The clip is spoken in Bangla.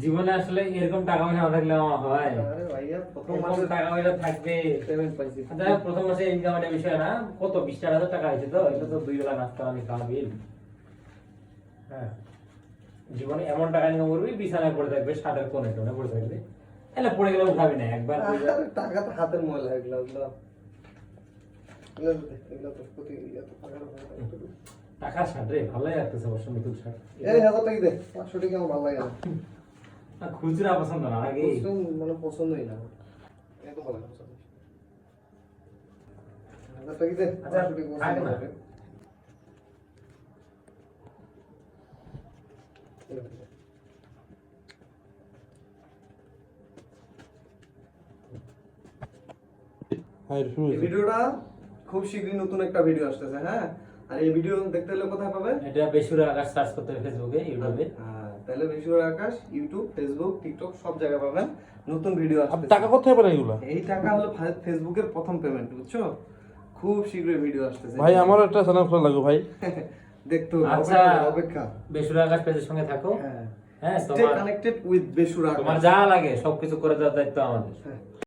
জীবনে আসলে এরকম টাকা পয়সা না থাকলে আমার হয়। আরে ভাইয়া প্রথম এরকম মাসে টাকা পয়সা থাকবে। পেমেন্ট পাইছি। আচ্ছা, প্রথম মাসে ইনকামের বিষয় না, কত 20-4000 টাকা হয়েছে তো, এটা তো 2 বেলা নাস্তা পানি খাওয়া বিল। হ্যাঁ, জীবনে এমন টাকা ইনকাম করবি, বিছানায় পড়ে থাকবে, শার্টের কোণে টোনে পড়ে থাকবে, এলে পড়ে গেলে উঠাবি না একবার। আরে টাকা তো হাতের ময়লা এগুলো এগুলো এগুলো তো প্রতি এত টাকার টাকা শার্ট রে ভালোই লাগতেছে অবশ্য, নতুন শার্ট। এই 1000 টাকা দে, 500 টাকা আমার ভালো লাগে না। খুচরা পছন্দ না নাকি? পছন্দ মানে পছন্দই না এত ভালো লাগে না। 1000 টাকা দে, আচ্ছা, 500 টাকা থাক পছন্দ না। হবে। এই ভিডিওটা খুব শীঘ্রই নতুন একটা ভিডিও আসতেছে, হ্যাঁ। আর এই ভিডিও দেখতে হলে কোথায় পাবে? এটা বেসুরা আকাশ সার্চ করতে হবে ফেসবুকে, ইউটিউবে। হ্যাঁ, তাহলে বেসুর আকাশ ইউটিউব, ফেসবুক, টিকটক সব জায়গায় পাবেন। নতুন ভিডিও আর আসতেছে। টাকা কোথায় পাবেন এগুলা? এই টাকা হলো ফেসবুকের প্রথম পেমেন্ট, বুঝছো? খুব শীঘ্রই ভিডিও আসতেছে ভাই আমার একটা চ্যানেল খোলা লাগবে ভাই। দেখতে হবে। আচ্ছা, অপেক্ষা। বেসুরা আকাশ পেজের সঙ্গে থাকো। হ্যাঁ, হ্যাঁ, স্টে কানেক্টেড উইথ বেসুর তোমার আকাশ। যা লাগে সবকিছু করে দেওয়ার দায়িত্ব আমাদের। হ্যাঁ।